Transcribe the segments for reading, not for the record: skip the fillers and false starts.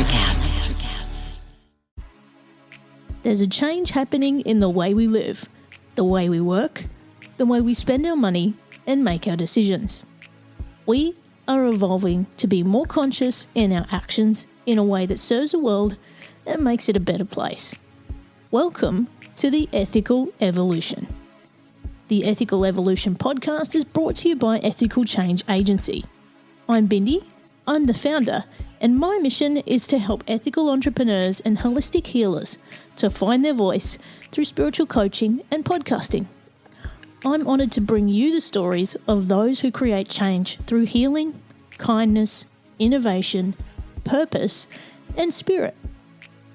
Strategist. There's a change happening in the way we live, the way we work, the way we spend our money and make our decisions. We are evolving to be more conscious in our actions in a way that serves the world and makes it a better place. Welcome to the Ethical Evolution. The Ethical Evolution podcast is brought to you by Ethical Change Agency. I'm Bindi, I'm the founder, and my mission is to help ethical entrepreneurs and holistic healers to find their voice through spiritual coaching and podcasting. I'm honoured to bring you the stories of those who create change through healing, kindness, innovation, purpose, and spirit.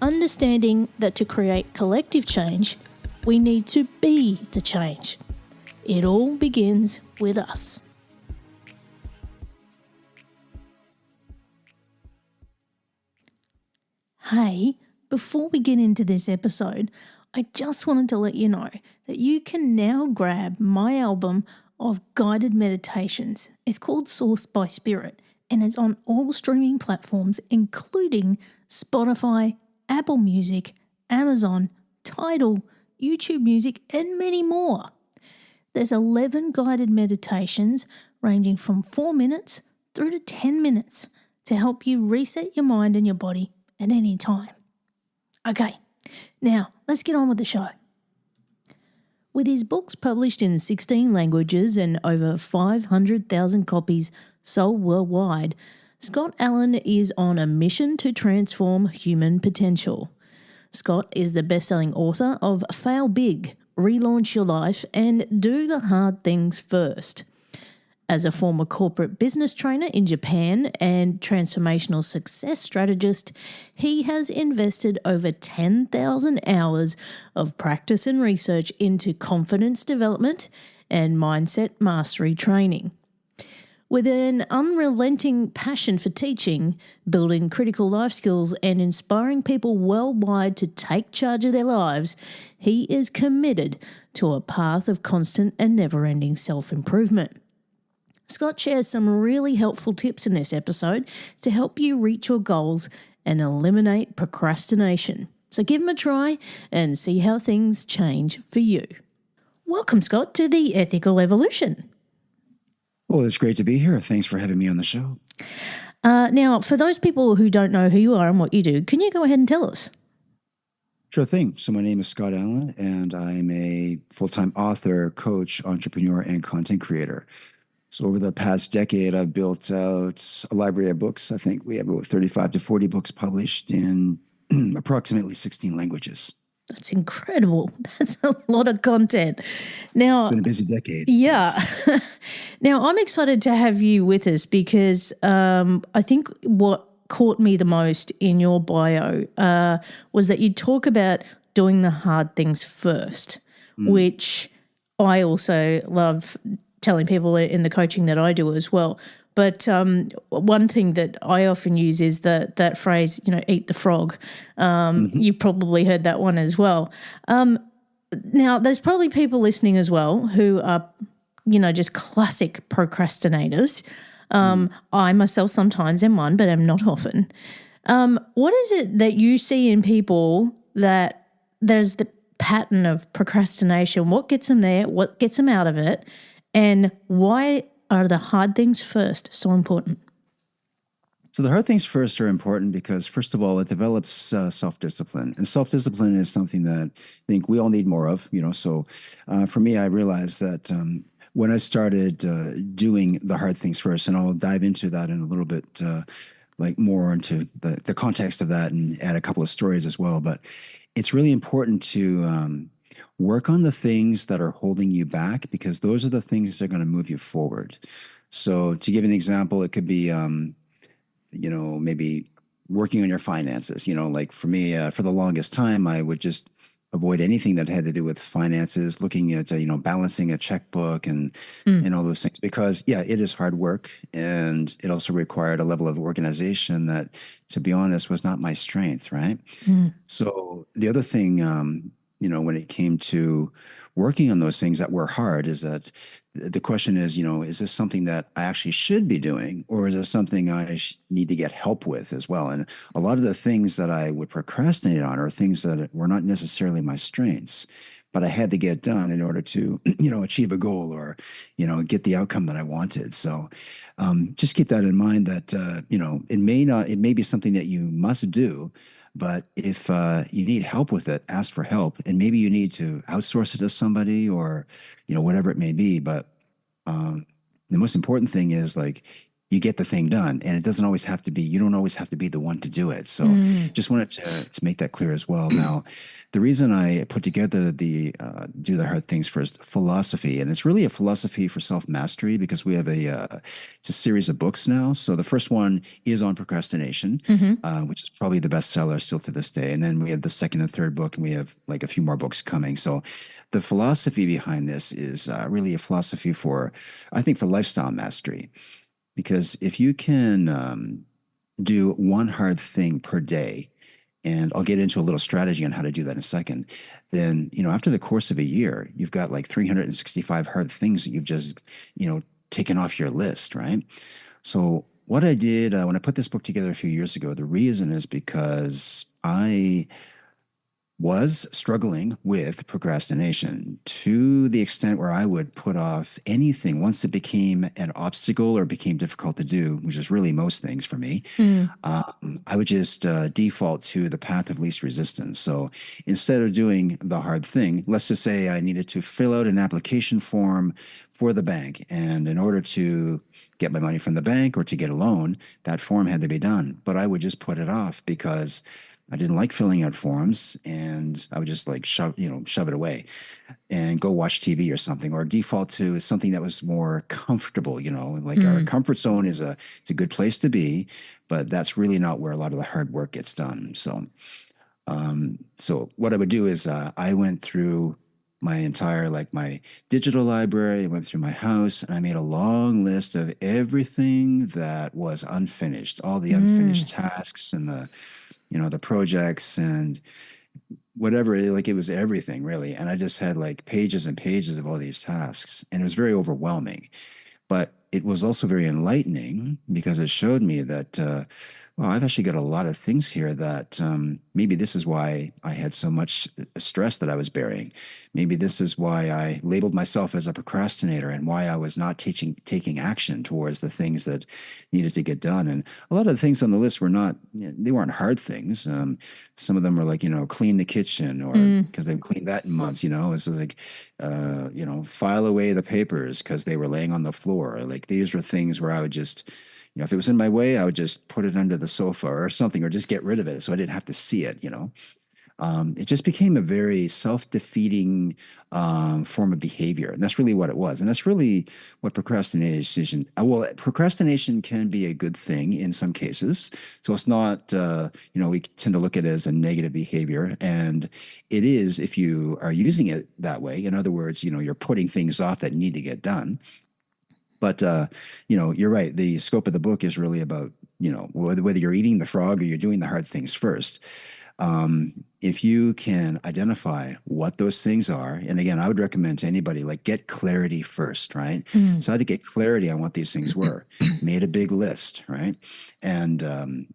Understanding that to create collective change, we need to be the change. It all begins with us. Hey, before we get into this episode, I just wanted to let you know that you can now grab my album of guided meditations. It's called Sourced by Spirit, and it's on all streaming platforms, including Spotify, Apple Music, Amazon, Tidal, YouTube Music, and many more. There's 11 guided meditations ranging from 4 minutes through to 10 minutes to help you reset your mind and your body at any time. Okay, now let's get on with the show. With his books published in 16 languages and over 500,000 copies sold worldwide, Scott Allan is on a mission to transform human potential. Scott is the best-selling author of Fail Big, Relaunch Your Life, and Do the Hard Things First. As a former corporate business trainer in Japan and transformational success strategist, he has invested over 10,000 hours of practice and research into confidence development and mindset mastery training. With an unrelenting passion for teaching, building critical life skills, and inspiring people worldwide to take charge of their lives, he is committed to a path of constant and never-ending self-improvement. Scott shares some really helpful tips in this episode to help you reach your goals and eliminate procrastination. So give him a try and see how things change for you. Welcome, Scott, to the Ethical Evolution. Well, it's great to be here. Thanks for having me on the show. Now, for those people who don't know who you are and what you do, can you go ahead and tell us? Sure thing. So my name is Scott Allan, and I'm a full-time author, coach, entrepreneur, and content creator. So over the past decade, I've built out a library of books. I think we have about 35 to 40 books published in approximately 16 languages. That's incredible. That's a lot of content. Now, it's been a busy decade. Yeah. Now, I'm excited to have you with us because I think what caught me the most in your bio was that you talk about doing the hard things first, which I also love telling people in the coaching that I do as well. But one thing that I often use is that phrase, eat the frog. You've probably heard that one as well. Now, there's probably people listening as well who are, just classic procrastinators. I myself sometimes am one, but I'm not often. What is it that you see in people that there's the pattern of procrastination? What gets them there? What gets them out of it? And why are the hard things first so important? So the hard things first are important because, first of all, it develops self-discipline. And self-discipline is something that I think we all need more of, So for me, I realized that when I started doing the hard things first, and I'll dive into that in a little bit, more into the context of that and add a couple of stories as well. But it's really important to work on the things that are holding you back, because those are the things that are going to move you forward. So to give an example, it could be, maybe working on your finances. Like for me, for the longest time, I would just avoid anything that had to do with finances, looking at, balancing a checkbook and all those things, because it is hard work. And it also required a level of organization that, to be honest, was not my strength. Right. So the other thing when it came to working on those things that were hard, is that the question is, is this something that I actually should be doing, or is this something I need to get help with as well? And a lot of the things that I would procrastinate on are things that were not necessarily my strengths, but I had to get done in order to, achieve a goal or, get the outcome that I wanted. So just keep that in mind that, it may be something that you must do, but if you need help with it, ask for help. And maybe you need to outsource it to somebody or, whatever it may be. But um, the most important thing is like you get the thing done. And it doesn't always have to be, you don't always have to be the one to do it. So Mm. just wanted to make that clear as well. Now, the reason I put together the Do the Hard Things First philosophy, and it's really a philosophy for self mastery because we have it's a series of books now. So the first one is on procrastination, Hmm. which is probably the bestseller still to this day. And then we have the second and third book, and we have like a few more books coming. So the philosophy behind this is really a philosophy for, I think, for lifestyle mastery. Because if you can do one hard thing per day, and I'll get into a little strategy on how to do that in a second, then, after the course of a year, you've got like 365 hard things that you've just, taken off your list, right? So what I did when I put this book together a few years ago, the reason is because I was struggling with procrastination to the extent where I would put off anything once it became an obstacle or became difficult to do, which is really most things for me. Mm. I would just default to the path of least resistance. So instead of doing the hard thing, let's just say I needed to fill out an application form for the bank. And in order to get my money from the bank or to get a loan, that form had to be done. But I would just put it off because I didn't like filling out forms, and I would just like shove it away and go watch TV or something, or default to something that was more comfortable. Like our Mm. comfort zone it's a good place to be, but that's really not where a lot of the hard work gets done. So what I would do is I went through my entire like my digital library. I went through my house and I made a long list of everything that was unfinished, all the Mm. unfinished tasks and the projects and whatever, like it was everything really. And I just had like pages and pages of all these tasks, and it was very overwhelming. But it was also very enlightening because it showed me that, well, I've actually got a lot of things here that maybe this is why I had so much stress that I was bearing. Maybe this is why I labeled myself as a procrastinator and why I was not taking action towards the things that needed to get done. And a lot of the things on the list were not, they weren't hard things. Some of them were like, clean the kitchen, or Mm. because they've cleaned that in months, it's like, file away the papers because they were laying on the floor. Like these were things where I would just, if it was in my way, I would just put it under the sofa or something, or just get rid of it so I didn't have to see it. It just became a very self-defeating form of behavior, and that's really what it was. And that's really what procrastination. Well, procrastination can be a good thing in some cases. So it's not. We tend to look at it as a negative behavior, and it is if you are using it that way. In other words, you're putting things off that need to get done. But you're right. The scope of the book is really about whether you're eating the frog or you're doing the hard things first. If you can identify what those things are, and again, I would recommend to anybody like get clarity first, right? Mm. So I had to get clarity on what these things were, made a big list, right? And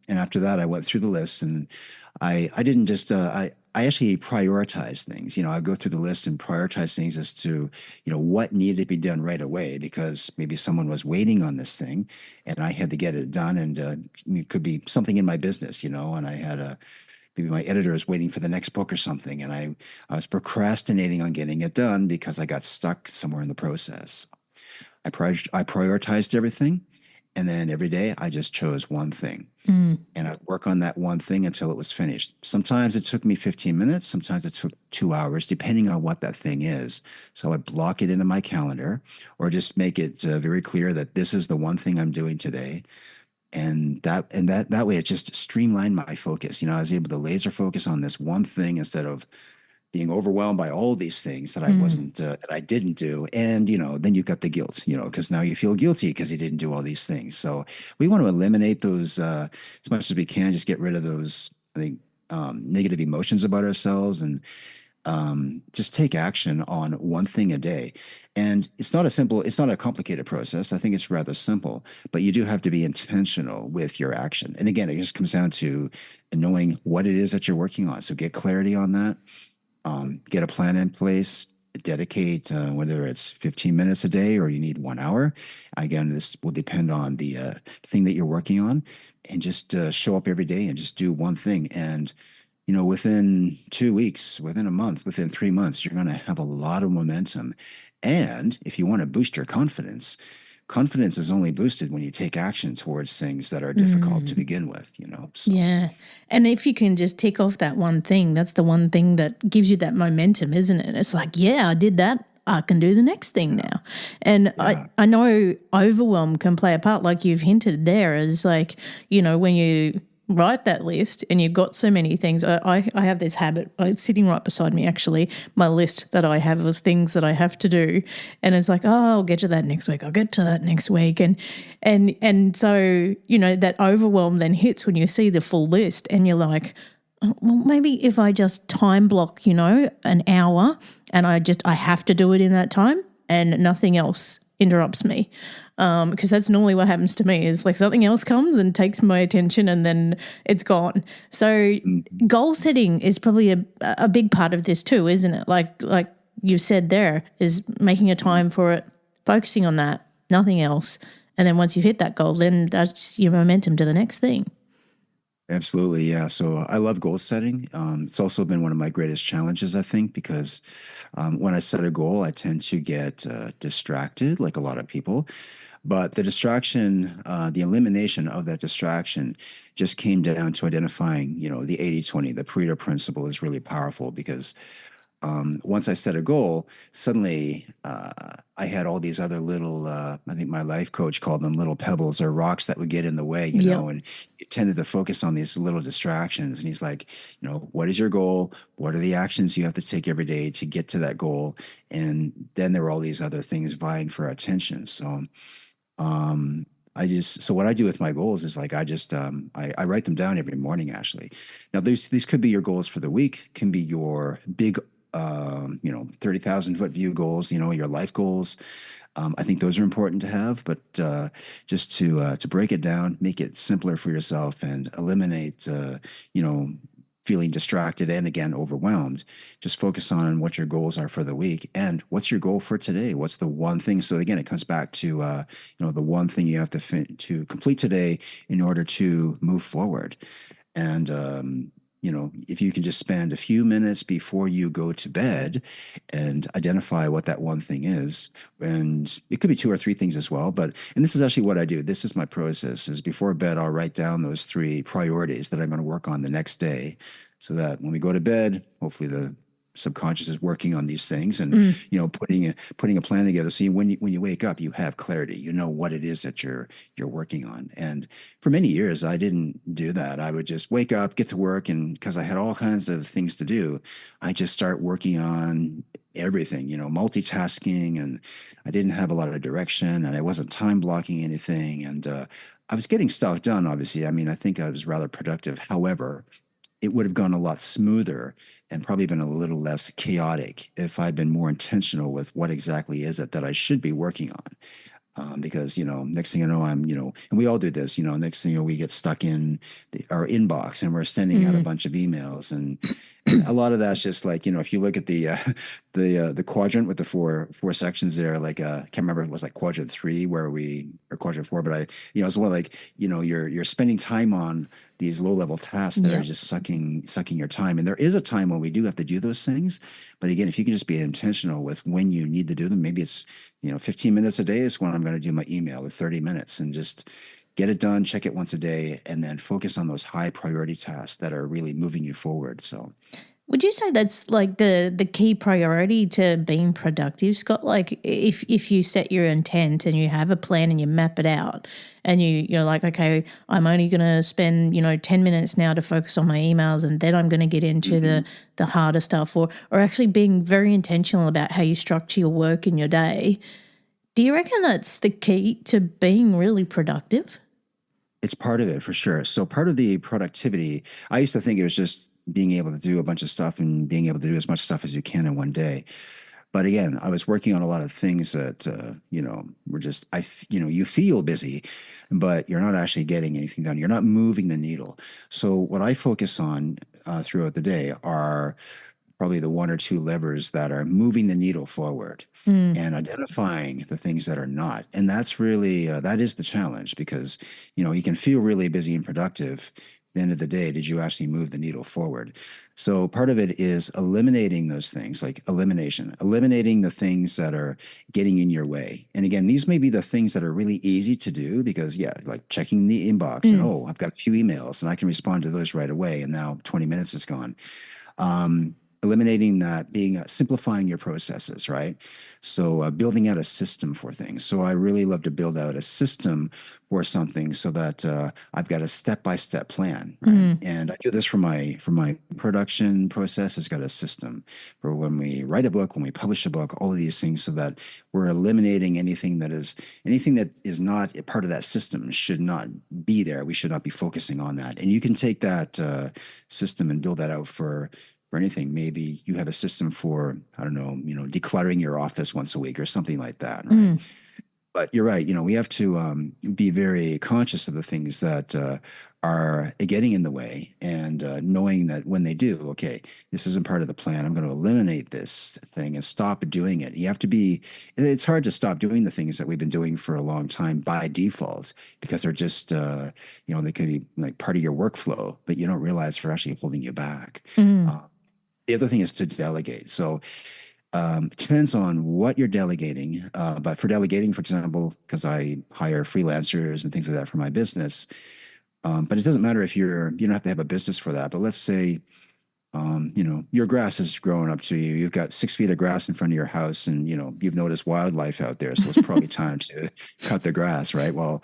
after that, I went through the list, and I didn't just I actually prioritize things. I go through the list and prioritize things as to what needed to be done right away because maybe someone was waiting on this thing, and I had to get it done. And it could be something in my business, and I had a maybe my editor is waiting for the next book or something, and I was procrastinating on getting it done because I got stuck somewhere in the process. I prioritized everything, and then every day I just chose one thing, Mm. and I'd work on that one thing until it was finished. Sometimes it took me 15 minutes, sometimes it took 2 hours, depending on what that thing is. So I'd block it into my calendar or just make it very clear that this is the one thing I'm doing today. And that way it just streamlined my focus. I was able to laser focus on this one thing instead of being overwhelmed by all these things that I Mm. wasn't that I didn't do. And then you've got the guilt, because now you feel guilty because you didn't do all these things. So we want to eliminate those as much as we can. Just get rid of those, I think, negative emotions about ourselves, and just take action on one thing a day. And it's not a complicated process. I think it's rather simple, but you do have to be intentional with your action. And again, it just comes down to knowing what it is that you're working on. So get clarity on that, get a plan in place, dedicate, whether it's 15 minutes a day or you need 1 hour. Again, this will depend on the thing that you're working on, and just show up every day and just do one thing. And within 2 weeks, within a month, within 3 months, you're going to have a lot of momentum. And if you want to boost your confidence, confidence is only boosted when you take action towards things that are difficult to begin with. So, Yeah. And if you can just tick off that one thing, that's the one thing that gives you that momentum, isn't it? It's like, yeah, I did that. I can do the next thing now. And yeah. I know overwhelm can play a part, like you've hinted there, is like, when you write that list and you've got so many things. I have this habit, it's sitting right beside me actually, my list that I have of things that I have to do. And it's like, oh, I'll get to that next week. I'll get to that next week. And so, that overwhelm then hits when you see the full list and you're like, oh, well, maybe if I just time block, an hour and I have to do it in that time and nothing else interrupts me. Because that's normally what happens to me is like something else comes and takes my attention and then it's gone. So goal setting is probably a big part of this too, isn't it? Like you said there, is making a time for it, focusing on that, nothing else. And then once you hit that goal, then that's your momentum to the next thing. Absolutely. Yeah. So I love goal setting. It's also been one of my greatest challenges, I think, because when I set a goal, I tend to get distracted, like a lot of people. But the distraction, the elimination of that distraction just came down to identifying, the 80-20. The Pareto principle is really powerful because once I set a goal, suddenly I had all these other little, I think my life coach called them little pebbles or rocks that would get in the way, Yep. and you tended to focus on these little distractions. And he's like, what is your goal? What are the actions you have to take every day to get to that goal? And then there were all these other things vying for attention. So, so what I do with my goals is like I write them down every morning actually. Now these could be your goals for the week, can be your big 30,000 foot view goals, your life goals. I think those are important to have, but just to break it down, make it simpler for yourself and eliminate feeling distracted and again overwhelmed. Just focus on what your goals are for the week and what's your goal for today. What's the one thing? So again, it comes back to the one thing you have to complete today in order to move forward. And if you can just spend a few minutes before you go to bed and identify what that one thing is, and it could be two or three things as well, and this is actually what I do. This is my process, is before bed, I'll write down those three priorities that I'm going to work on the next day so that when we go to bed, hopefully the subconscious is working on these things and putting a plan together. So when you wake up, you have clarity. You know what it is that you're working on. And for many years, I didn't do that. I would just wake up, get to work, and because I had all kinds of things to do, I just start working on everything. Multitasking, and I didn't have a lot of direction, and I wasn't time blocking anything, and I was getting stuff done. Obviously, I mean, I think I was rather productive. However, it would have gone a lot smoother and probably been a little less chaotic if I'd been more intentional with what exactly is it that I should be working on. Because next thing you know, and we all do this. Next thing we get stuck in our inbox and we're sending out a bunch of emails, and a lot of that's just like if you look at the quadrant with the four sections there, like can't remember if it was like quadrant 3 or quadrant 4, but it's more like you're spending time on these low level tasks that are just sucking your time. And there is a time when we do have to do those things, but again, if you can just be intentional with when you need to do them, maybe it's 15 minutes a day is when I'm going to do my email, or 30 minutes, and just get it done, check it once a day, and then focus on those high priority tasks that are really moving you forward. So would you say that's like the key priority to being productive, Scott? Like if you set your intent and you have a plan and you map it out and you're like, okay, I'm only going to spend, 10 minutes now to focus on my emails, and then I'm going to get into the harder stuff, or actually being very intentional about how you structure your work in your day. Do you reckon that's the key to being really productive? it's part of it for sure. So part of the productivity, I used to think it was just being able to do a bunch of stuff and being able to do as much stuff as you can in one day. But again, I was working on a lot of things that, were just, you feel busy, but you're not actually getting anything done. You're not moving the needle. So what I focus on throughout the day are probably the one or two levers that are moving the needle forward Mm. and identifying the things that are not. And that's really, that is the challenge because, you can feel really busy and productive. At the end of the day, did you actually move the needle forward? So part of it is eliminating those things, like eliminating the things that are getting in your way. And again, these may be the things that are really easy to do because, yeah, like checking the inbox and, Mm. oh, I've got a few emails and I can respond to those right away. And now 20 minutes is gone. Eliminating that, being simplifying your processes, right? So building out a system for things. So I really love to build out a system for something so that I've got a step-by-step plan, right? Mm. And I do this for my production process. It's got a system for when we write a book, when we publish a book, all of these things, so that we're eliminating anything that is not a part of that system should not be there. We should not be focusing on that. And you can take that system and build that out for anything. Maybe you have a system for, I don't know, decluttering your office once a week or something like that, right? Mm. But you're right. We have to be very conscious of the things that are getting in the way and knowing that when they do, okay, this isn't part of the plan. I'm going to eliminate this thing and stop doing it. It's hard to stop doing the things that we've been doing for a long time by default because they're just, they could be like part of your workflow, but you don't realize they're actually holding you back. Mm. The other thing is to delegate. So it depends on what you're delegating. But for delegating, for example, because I hire freelancers and things like that for my business, but it doesn't matter if you don't have to have a business for that. But let's say, your grass is growing up to you. You've got 6 feet of grass in front of your house and, you've noticed wildlife out there. So it's probably time to cut the grass, right? Well,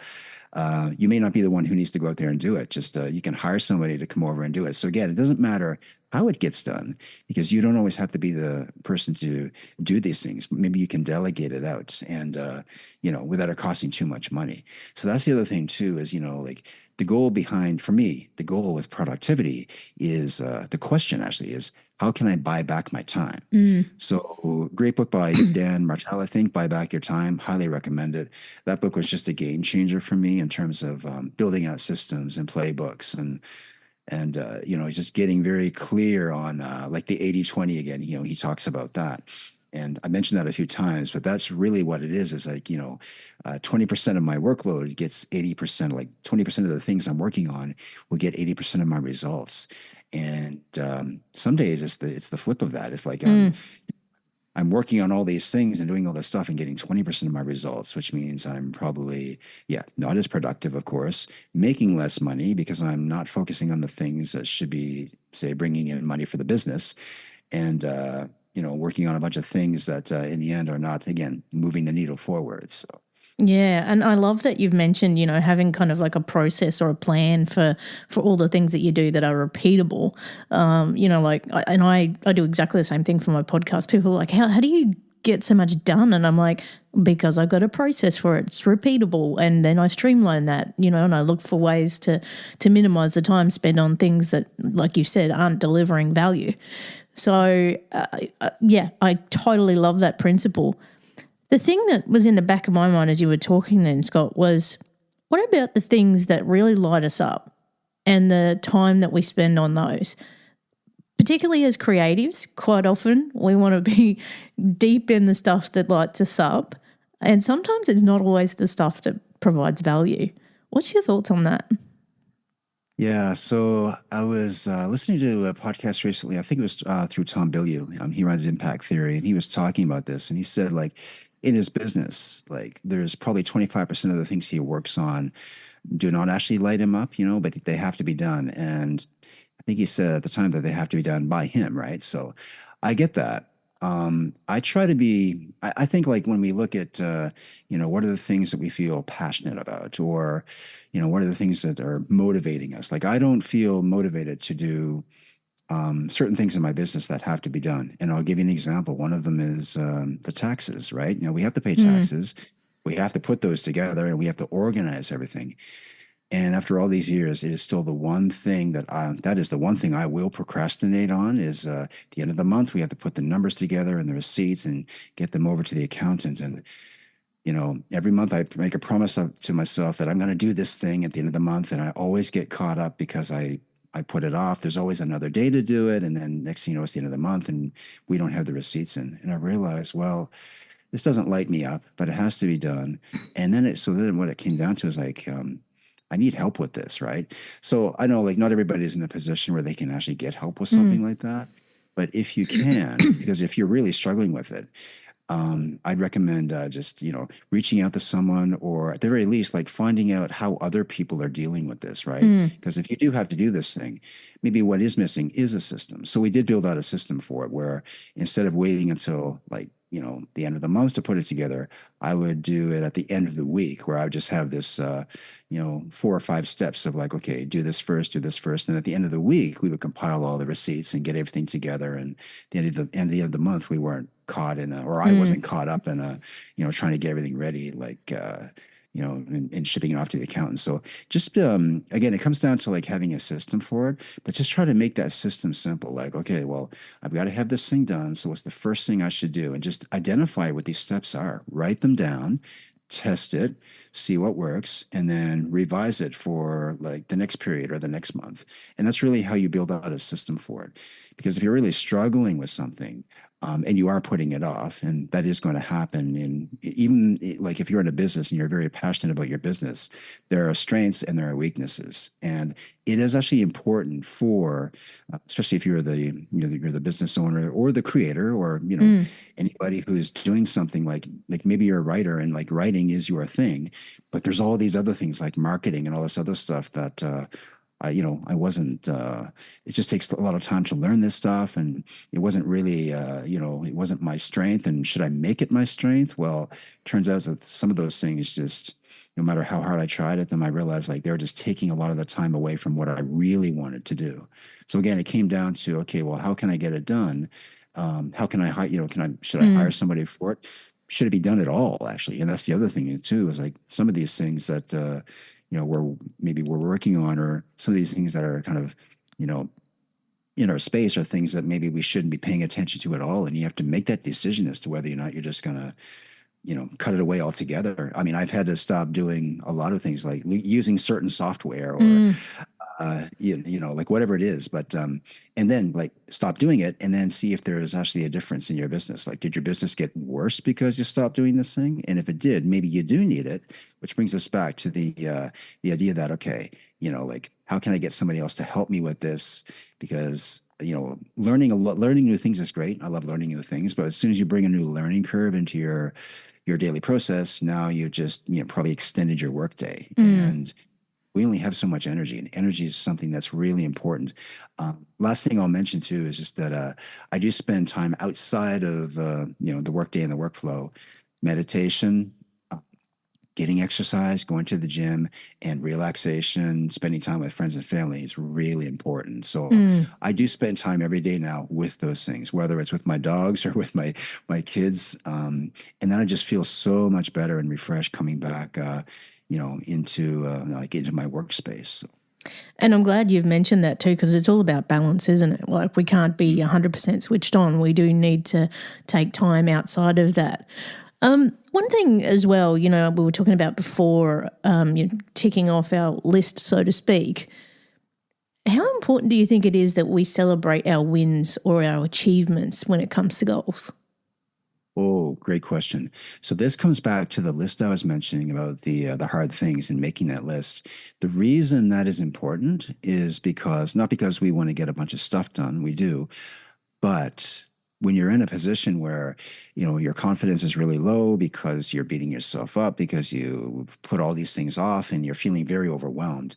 you may not be the one who needs to go out there and do it. Just you can hire somebody to come over and do it. So again, it doesn't matter how it gets done because you don't always have to be the person to do these things. Maybe you can delegate it out and, without it costing too much money. So that's the other thing too, is, like the goal for me, the goal with productivity is the question actually is, how can I buy back my time? Mm. So great book by Dan Martell, I think, Buy Back Your Time. Highly recommend it. That book was just a game changer for me in terms of building out systems and playbooks and just getting very clear on like the 80-20 again. He talks about that. And I mentioned that a few times, but that's really what it is like, 20% of my workload gets 80%, like 20% of the things I'm working on will get 80% of my results. And some days it's the flip of that. It's like Mm. I'm working on all these things and doing all this stuff and getting 20% of my results, which means I'm probably, not as productive, of course, making less money because I'm not focusing on the things that should be, say, bringing in money for the business and, working on a bunch of things that in the end are not, again, moving the needle forward. So. Yeah, and I love that you've mentioned, having kind of like a process or a plan for all the things that you do that are repeatable. I do exactly the same thing for my podcast. People are like, how do you get so much done? And I'm like, because I've got a process for it. It's repeatable, and then I streamline that, and I look for ways to minimize the time spent on things that, like you said, aren't delivering value. So, I totally love that principle. The thing that was in the back of my mind as you were talking then, Scott, was what about the things that really light us up and the time that we spend on those? Particularly as creatives, quite often we want to be deep in the stuff that lights us up, and sometimes it's not always the stuff that provides value. What's your thoughts on that? Yeah, so I was listening to a podcast recently. I think it was through Tom Bilyeu. He runs Impact Theory, and he was talking about this. And he said, like, in his business, like, there's probably 25% of the things he works on do not actually light him up, but they have to be done. And I think he said at the time that they have to be done by him, right? So I get that. I try to be, I think like when we look at, what are the things that we feel passionate about or, what are the things that are motivating us? Like, I don't feel motivated to do certain things in my business that have to be done. And I'll give you an example. One of them is the taxes, right? We have to pay taxes. We have to put those together and we have to organize everything. And after all these years, it is still the one thing that is the one thing I will procrastinate on is at the end of the month, we have to put the numbers together and the receipts and get them over to the accountant. And, every month I make a promise to myself that I'm going to do this thing at the end of the month. And I always get caught up because I put it off. There's always another day to do it. And then next thing you know, it's the end of the month and we don't have the receipts in. And I realized, well, this doesn't light me up, but it has to be done. And then what it came down to is like, I need help with this, right? So I know like not everybody's in a position where they can actually get help with Mm. something like that. But if you can, because if you're really struggling with it, I'd recommend just reaching out to someone, or at the very least, like finding out how other people are dealing with this, right? Mm. Because if you do have to do this thing, maybe what is missing is a system. So we did build out a system for it, where instead of waiting until like the end of the month to put it together, I would do it at the end of the week, where I would just have this 4 or 5 steps of like, okay, do this first, and at the end of the week we would compile all the receipts and get everything together, and at the end of the month we weren't caught in or I Mm. wasn't caught up in trying to get everything ready, like, and shipping it off to the accountant. So just, again, it comes down to like having a system for it, but just try to make that system simple. Like, okay, well, I've got to have this thing done. So what's the first thing I should do? And just identify what these steps are, write them down, test it, see what works, and then revise it for like the next period or the next month. And that's really how you build out a system for it. Because if you're really struggling with something, and you are putting it off, and that is going to happen. And even like if you're in a business and you're very passionate about your business, there are strengths and there are weaknesses, and it is actually important for, especially if you're the business owner or the creator, or Mm. anybody who's doing something like maybe you're a writer and like writing is your thing, but there's all these other things like marketing and all this other stuff that I wasn't, it just takes a lot of time to learn this stuff. And it wasn't really, it wasn't my strength. And should I make it my strength? Well, turns out that some of those things just, no matter how hard I tried at them, I realized like they were just taking a lot of the time away from what I really wanted to do. So again, it came down to, okay, well, how can I get it done? How can I hire, should I hire Mm. somebody for it? Should it be done at all, actually? And that's the other thing too, is like some of these things that, we're working on, or some of these things that are kind of, you know, in our space, are things that maybe we shouldn't be paying attention to at all. And you have to make that decision as to whether or not you're just going to, cut it away altogether. I mean, I've had to stop doing a lot of things like using certain software, or Mm. like whatever it is. But and then like stop doing it, and then see if there is actually a difference in your business. Like, did your business get worse because you stopped doing this thing? And if it did, maybe you do need it. Which brings us back to the idea that, okay, like, how can I get somebody else to help me with this? Because learning new things is great. I love learning new things, but as soon as you bring a new learning curve into your daily process, now you just probably extended your workday. Mm. And we only have so much energy, and energy is something that's really important. Last thing I'll mention too is just that I do spend time outside of the workday and the workflow, meditation, getting exercise, going to the gym, and relaxation, spending time with friends and family is really important. So Mm. I do spend time every day now with those things, whether it's with my dogs or with my kids. And then I just feel so much better and refreshed coming back, into my workspace. So, And I'm glad you've mentioned that too, because it's all about balance, isn't it? Like, we can't be 100% switched on. We do need to take time outside of that. One thing as well, we were talking about before, ticking off our list, so to speak. How important do you think it is that we celebrate our wins or our achievements when it comes to goals? oh, great question. So this comes back to the list I was mentioning about the hard things and making that list. The reason that is important is because, not because we want to get a bunch of stuff done, we do, but when you're in a position where your confidence is really low because you're beating yourself up because you put all these things off and you're feeling very overwhelmed,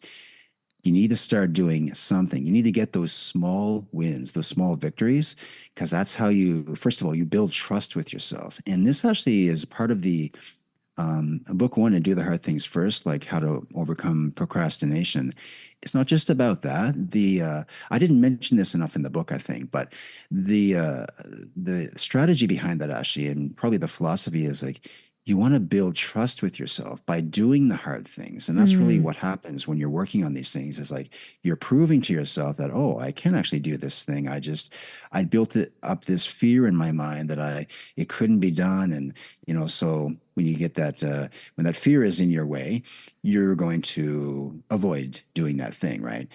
you need to start doing something. You need to get those small wins, those small victories, because that's how you, first of all, you build trust with yourself. And this actually is part of the book one, and do the hard things first, like how to overcome procrastination. It's not just about that. I didn't mention this enough in the book, I think, but the strategy behind that, actually, and probably the philosophy, is like, you want to build trust with yourself by doing the hard things. And that's really what happens when you're working on these things, is like you're proving to yourself that, oh, I can actually do this thing. I built it up this fear in my mind that it couldn't be done. And, so when you get that, when that fear is in your way, you're going to avoid doing that thing, right?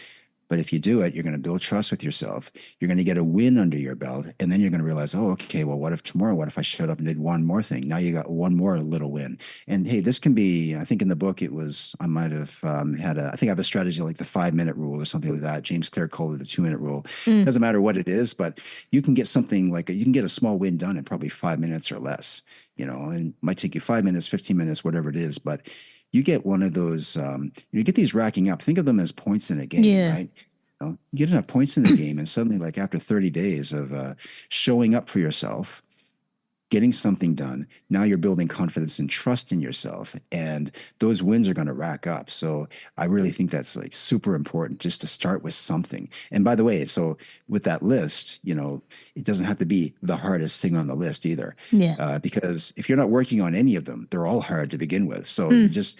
But if you do it, you're going to build trust with yourself. You're going to get a win under your belt. And then you're going to realize, oh, okay, well, what if I showed up and did one more thing? Now you got one more little win. And hey, this can be, I think in the book, I might have I think I have a strategy like the 5-minute rule or something like that. James Clear called it the 2-minute rule. Doesn't matter what it is, but you can get something like you can get a small win done in probably 5 minutes or less, and it might take you 5 minutes, 15 minutes, whatever it is. But you get one of those, you get these racking up. Think of them as points in a game, right? You get enough points in the game, and suddenly, like after 30 days of showing up for yourself, getting something done, now you're building confidence and trust in yourself, and those wins are going to rack up. So I really think that's like super important, just to start with something. And by the way, so with that list, it doesn't have to be the hardest thing on the list either. Yeah. Because if you're not working on any of them, they're all hard to begin with. So you just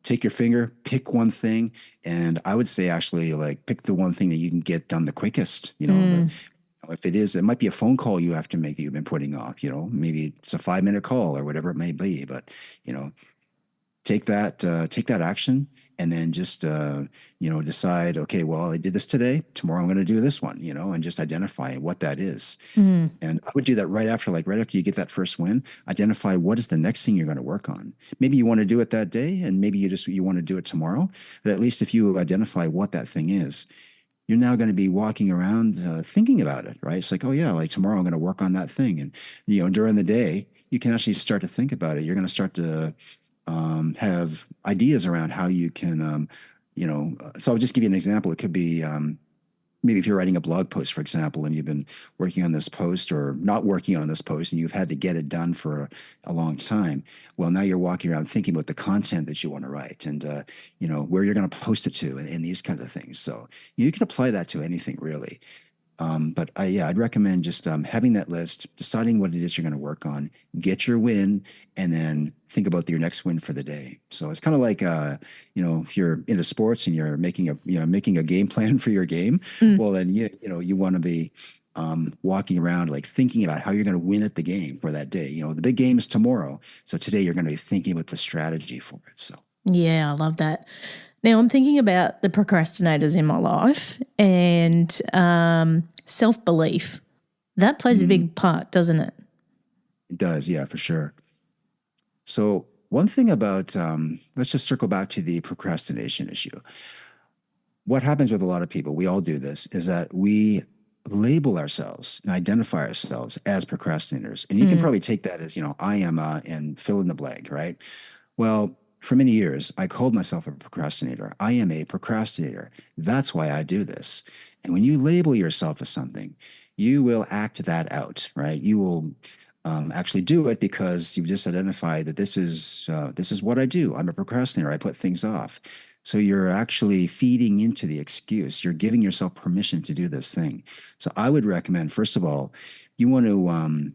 take your finger, pick one thing. And I would say actually like pick the one thing that you can get done the quickest, if it might be a phone call you have to make that you've been putting off, maybe it's a 5-minute call or whatever it may be, but, take that action, and then just, decide, okay, well, I did this today, tomorrow I'm going to do this one, and just identify what that is. And I would do that right after you get that first win, identify what is the next thing you're going to work on. Maybe you want to do it that day, and maybe you want to do it tomorrow, but at least if you identify what that thing is, you're now going to be walking around thinking about it, right? It's like, oh yeah, like tomorrow I'm going to work on that thing. And, during the day, you can actually start to think about it. You're going to start to have ideas around how you can, so I'll just give you an example. It could be maybe if you're writing a blog post, for example, and you've been working on this post or not working on this post and you've had to get it done for a long time. Well, now you're walking around thinking about the content that you want to write and, where you're going to post it to and these kinds of things. So you can apply that to anything really. But I'd recommend just having that list, deciding what it is you're going to work on, get your win, and then think about your next win for the day. So it's kind of like, if you're into sports and you're making a game plan for your game, well, then you want to be walking around like thinking about how you're going to win at the game for that day. The big game is tomorrow, so today you're going to be thinking about the strategy for it. So yeah, I love that. Now, I'm thinking about the procrastinators in my life and self-belief. That plays a big part, doesn't it? It does, yeah, for sure. So one thing about, let's just circle back to the procrastination issue. What happens with a lot of people, we all do this, is that we label ourselves and identify ourselves as procrastinators. And you can probably take that as, I am and fill in the blank, right? Well, for many years, I called myself a procrastinator. I am a procrastinator. That's why I do this. And when you label yourself as something, you will act that out, right? You will actually do it because you've just identified that this is what I do. I'm a procrastinator. I put things off. So you're actually feeding into the excuse. You're giving yourself permission to do this thing. So I would recommend, first of all, you want to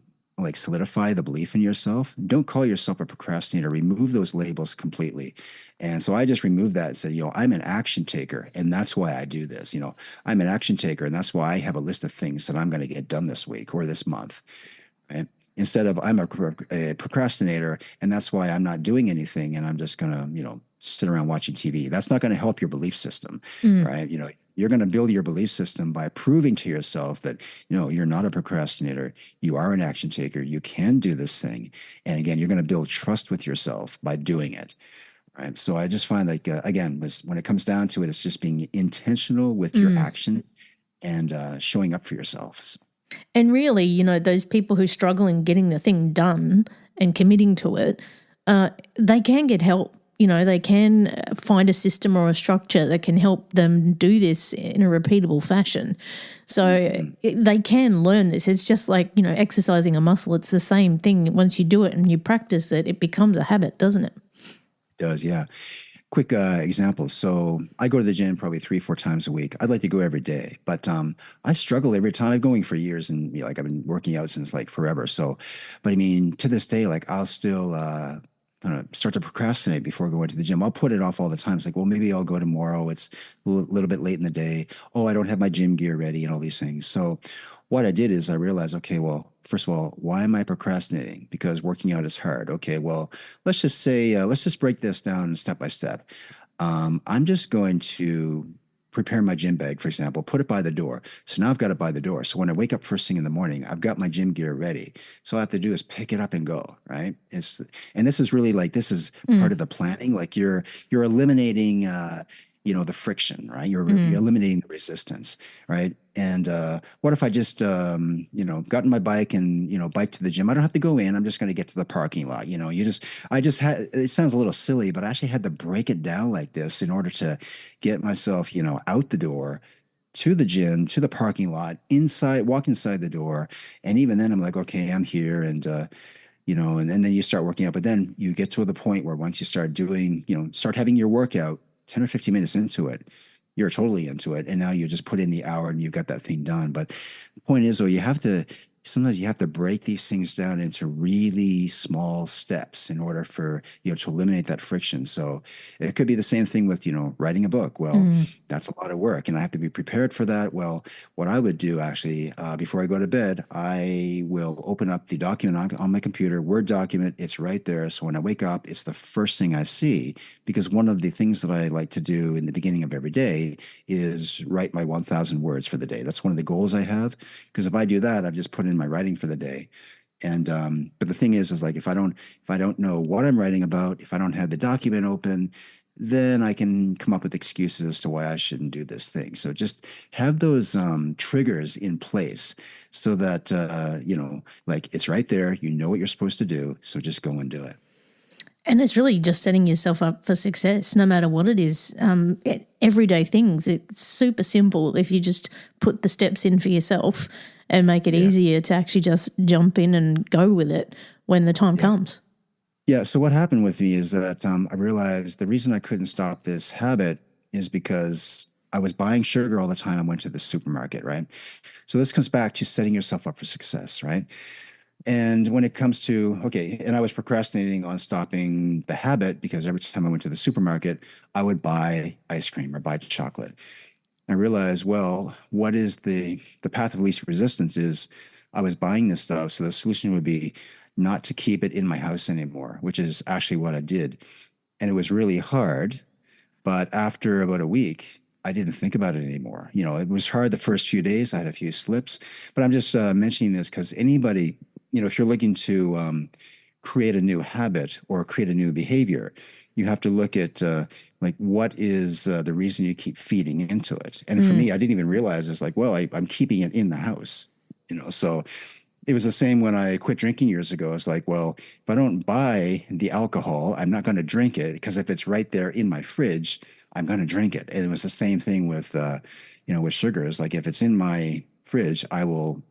solidify the belief in yourself. Don't call yourself a procrastinator. Remove those labels completely. And so I just removed that and said, I'm an action taker, and that's why I do this. I'm an action taker, and that's why I have a list of things that I'm going to get done this week or this month. Right? Instead of I'm a procrastinator, and that's why I'm not doing anything, and I'm just going to, sit around watching TV. That's not going to help your belief system, right? You're going to build your belief system by proving to yourself that, you're not a procrastinator. You are an action taker. You can do this thing. And again, you're going to build trust with yourself by doing it. Right. So I just find like, again, when it comes down to it, it's just being intentional with your action and showing up for yourself. So. And really, those people who struggle in getting the thing done and committing to it, they can get help. They can find a system or a structure that can help them do this in a repeatable fashion. So they can learn this. It's just like, exercising a muscle. It's the same thing. Once you do it and you practice it, it becomes a habit, doesn't it? It does, yeah. quick example. So I go to the gym probably 3, 4 times a week. I'd like to go every day, but I struggle every time. I'm going for years, and like I've been working out since like forever. So, but I mean, to this day, like I'll still kind of start to procrastinate before going to the gym. I'll put it off all the time. It's like, well, maybe I'll go tomorrow. It's a little bit late in the day. Oh, I don't have my gym gear ready and all these things. So what I did is I realized, okay, well, first of all, why am I procrastinating? Because working out is hard. Okay, well, let's just say, let's just break this down step by step. I'm just going to prepare my gym bag, for example, put it by the door. So now I've got it by the door. So when I wake up first thing in the morning, I've got my gym gear ready. So all I have to do is pick it up and go, right? And this is really like this is part Mm. of the planning. Like you're eliminating the friction, right? You're Mm. eliminating the resistance, right? And what if I just got in my bike and bike to the gym? I don't have to go in. I'm just going to get to the parking lot. I just had, it sounds a little silly, but I actually had to break it down like this in order to get myself, out the door to the gym, to the parking lot, inside, walk inside the door. And even then I'm like, okay, I'm here. And then you start working out, but then you get to the point where once you start doing, start having your workout 10 or 15 minutes into it, you're totally into it. And now you just put in the hour and you've got that thing done. But the point is, though, sometimes you have to break these things down into really small steps in order for, to eliminate that friction. So it could be the same thing with, writing a book. Well, Mm. that's a lot of work and I have to be prepared for that. Well, what I would do actually, before I go to bed, I will open up the document on my computer, Word document. It's right there. So when I wake up, it's the first thing I see, because one of the things that I like to do in the beginning of every day is write my 1,000 words for the day. That's one of the goals I have, because if I do that, I've just put in my writing for the day. And but the thing is like if I don't know what I'm writing about, if I don't have the document open, then I can come up with excuses as to why I shouldn't do this thing. So just have those triggers in place so that like it's right there. You know what you're supposed to do, so just go and do it. And it's really just setting yourself up for success, no matter what it is. Everyday things. It's super simple if you just put the steps in for yourself and make it Yeah. easier to actually just jump in and go with it when the time Yeah. comes. Yeah. So what happened with me is that I realized the reason I couldn't stop this habit is because I was buying sugar all the time. I went to the supermarket, right? So this comes back to setting yourself up for success, right? And when it comes to, okay, and I was procrastinating on stopping the habit because every time I went to the supermarket, I would buy ice cream or buy chocolate. I realized, well, what is the path of least resistance is I was buying this stuff. So the solution would be not to keep it in my house anymore, which is actually what I did. And it was really hard. But after about a week, I didn't think about it anymore. It was hard the first few days. I had a few slips, but I'm just mentioning this because anybody, if you're looking to create a new habit or create a new behavior, you have to look at like what is the reason you keep feeding into it. And for Mm. me, I didn't even realize it's like, well, I'm keeping it in the house, so it was the same when I quit drinking years ago. It's like, well, if I don't buy the alcohol, I'm not going to drink it, because if it's right there in my fridge, I'm going to drink it. And it was the same thing with, with sugar. It's like if it's in my fridge, I'll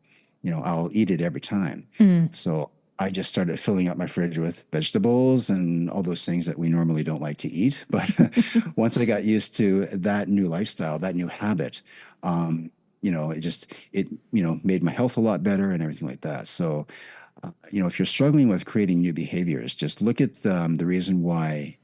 eat it every time. Mm. So I just started filling up my fridge with vegetables and all those things that we normally don't like to eat. But once I got used to that new lifestyle, that new habit, it made my health a lot better and everything like that. So, if you're struggling with creating new behaviors, just look at the reason why,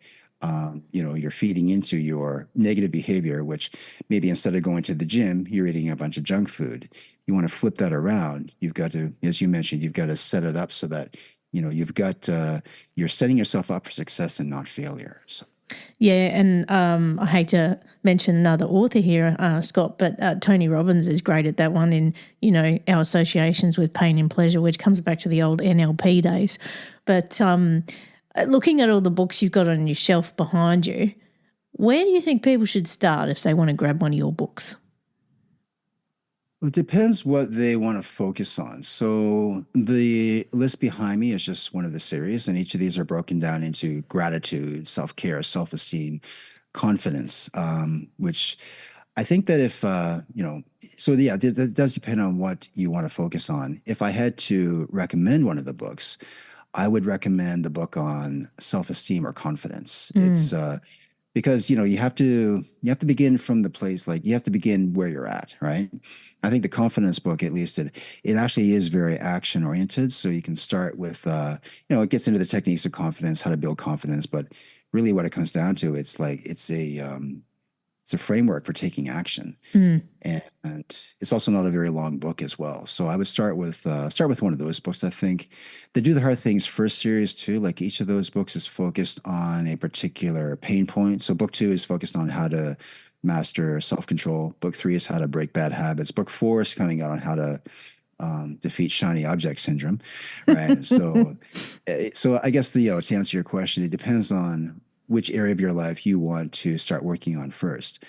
you're feeding into your negative behavior, which maybe instead of going to the gym, you're eating a bunch of junk food. You want to flip that around. You've got to, as you mentioned, you've got to set it up so that, you're setting yourself up for success and not failure. So. Yeah, and I hate to mention another author here, Scott, but Tony Robbins is great at that one in, our associations with pain and pleasure, which comes back to the old NLP days. But looking at all the books you've got on your shelf behind you, where do you think people should start if they want to grab one of your books? It depends what they want to focus on. So the list behind me is just one of the series, and each of these are broken down into gratitude, self-care, self-esteem, confidence, which I think that if, so yeah, it does depend on what you want to focus on. If I had to recommend one of the books, I would recommend the book on self-esteem or confidence. Mm. because you have to begin from the place, like you have to begin where you're at, right? I think the confidence book, at least it actually is very action oriented. So you can start with it gets into the techniques of confidence, how to build confidence, but really what it comes down to, it's a framework for taking action. And it's also not a very long book as well. So I would start with one of those books. I think the Do the Hard Things First series too, like each of those books is focused on a particular pain point. So book 2 is focused on how to master self-control. Book 3 is how to break bad habits. Book 4 is coming out on how to defeat shiny object syndrome, right? So I guess to answer your question, it depends on which area of your life you want to start working on first.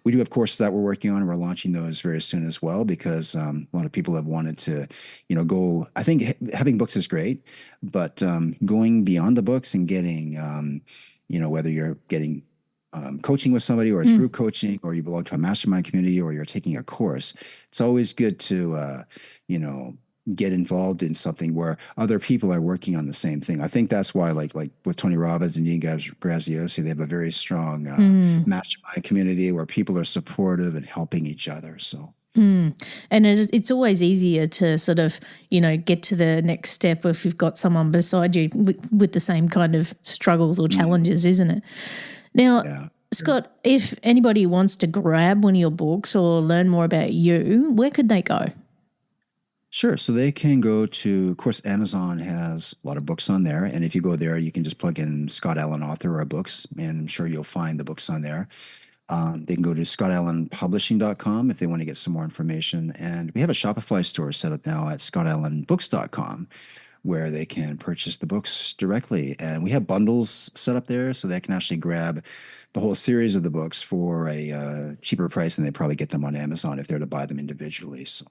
We do have courses that we're working on, and we're launching those very soon as well, because a lot of people have wanted to, go. I think having books is great, but going beyond the books and getting, whether you're getting coaching with somebody, or it's group coaching, or you belong to a mastermind community, or you're taking a course, it's always good to, get involved in something where other people are working on the same thing. I think that's why, like with Tony Robbins and Dean Graziosi, they have a very strong mastermind community where people are supportive and helping each other. So. And it's always easier to sort of, get to the next step if you've got someone beside you with the same kind of struggles or challenges, isn't it? Now, Scott, if anybody wants to grab one of your books or learn more about you, where could they go? Sure. So they can go to, of course, Amazon has a lot of books on there. And if you go there, you can just plug in Scott Allan author or books, and I'm sure you'll find the books on there. They can go to scottallanpublishing.com if they want to get some more information. And we have a Shopify store set up now at scottallanbooks.com where they can purchase the books directly. And we have bundles set up there so they can actually grab the whole series of the books for a cheaper price than they probably get them on Amazon if they're to buy them individually. So.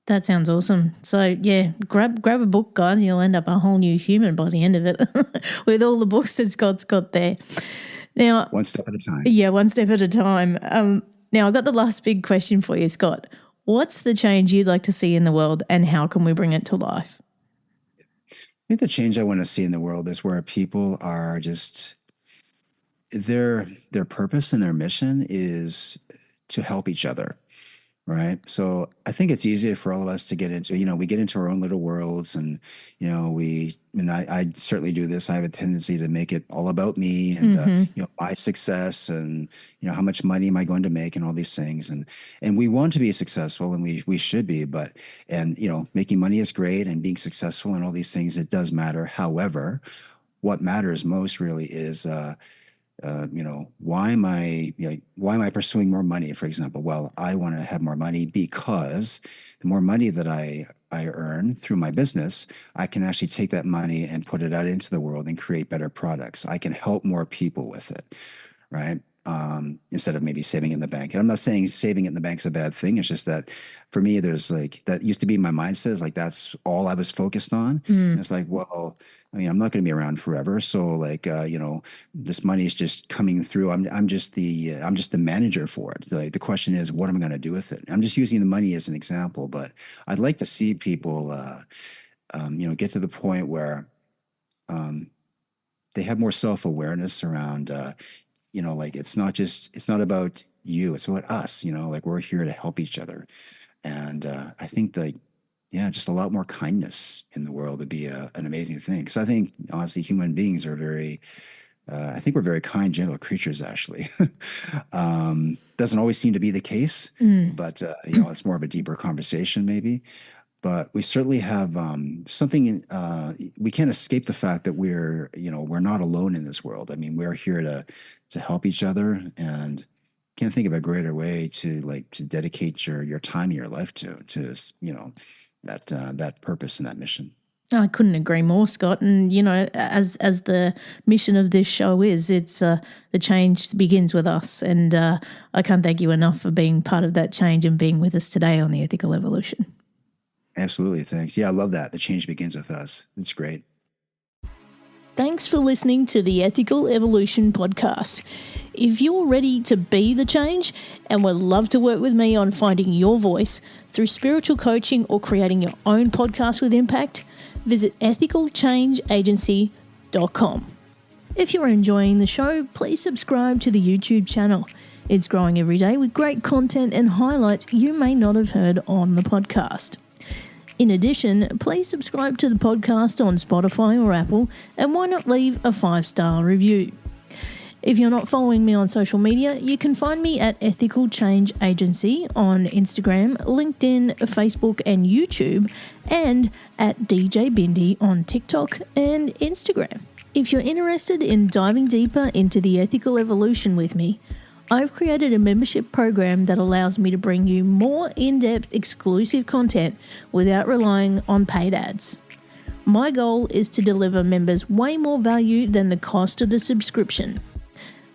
That sounds awesome. So, yeah, grab a book, guys. You'll end up a whole new human by the end of it with all the books that Scott's got there. Now, one step at a time. Yeah, one step at a time. Now, I've got the last big question for you, Scott. What's the change you'd like to see in the world, and how can we bring it to life? I think the change I want to see in the world is where people are just their purpose and their mission is to help each other. Right. So I think it's easier for all of us to get into, we get into our own little worlds, and, I certainly do this. I have a tendency to make it all about me and, my success and, how much money am I going to make and all these things. And we want to be successful, and we should be, making money is great, and being successful and all these things, it does matter. However, what matters most really is, why am I pursuing more money, for example? Well, I want to have more money because the more money that I earn through my business, I can actually take that money and put it out into the world and create better products. I can help more people with it, right? Instead of maybe saving in the bank. And I'm not saying saving in the bank is a bad thing. It's just that for me, there's that used to be my mindset, is that's all I was focused on. And it's well, I'm not going to be around forever. So this money is just coming through. I'm just the manager for it. The question is, what am I going to do with it? I'm just using the money as an example, but I'd like to see people, get to the point where, they have more self-awareness around, it's not about you, it's about us, we're here to help each other. And I think just a lot more kindness in the world would be an amazing thing. Because I think, honestly, human beings are I think we're very kind, gentle creatures, actually. Doesn't always seem to be the case, but, it's more of a deeper conversation maybe. But we certainly have something, we can't escape the fact that we're not alone in this world. We're here to help each other, and can't think of a greater way to dedicate your time and your life to that purpose and that mission. I couldn't agree more, Scott. And, as the mission of this show is, it's the change begins with us. And I can't thank you enough for being part of that change and being with us today on the Ethical Evolution. Absolutely. Thanks. Yeah, I love that. The change begins with us. It's great. Thanks for listening to the Ethical Evolution podcast. If you're ready to be the change and would love to work with me on finding your voice through spiritual coaching or creating your own podcast with impact, visit ethicalchangeagency.com. If you're enjoying the show, please subscribe to the YouTube channel. It's growing every day with great content and highlights you may not have heard on the podcast. In addition, please subscribe to the podcast on Spotify or Apple, and why not leave a 5-star review? If you're not following me on social media, you can find me at Ethical Change Agency on Instagram, LinkedIn, Facebook and YouTube, and at DJ Bindi on TikTok and Instagram. If you're interested in diving deeper into the ethical evolution with me, I've created a membership program that allows me to bring you more in-depth exclusive content without relying on paid ads. My goal is to deliver members way more value than the cost of the subscription.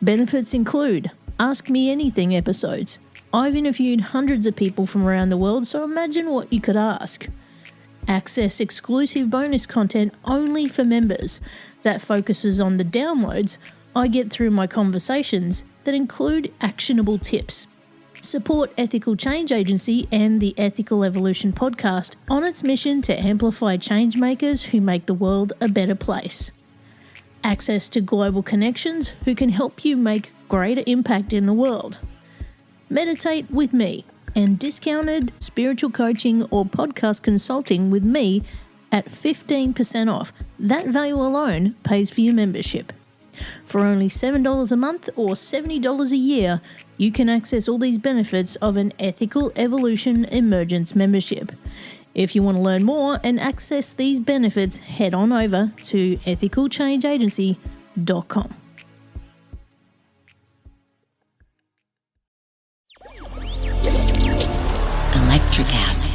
Benefits include Ask Me Anything episodes. I've interviewed hundreds of people from around the world, so imagine what you could ask. Access exclusive bonus content only for members that focuses on the downloads I get through my conversations that include actionable tips. Support Ethical Change Agency and the Ethical Evolution podcast on its mission to amplify change makers who make the world a better place. Access to global connections who can help you make greater impact in the world. Meditate with me and discounted spiritual coaching or podcast consulting with me at 15% off. That value alone pays for your membership. For only $7 a month or $70 a year, you can access all these benefits of an Ethical Evolution Emergence membership. If you want to learn more and access these benefits, head on over to ethicalchangeagency.com. Electricast.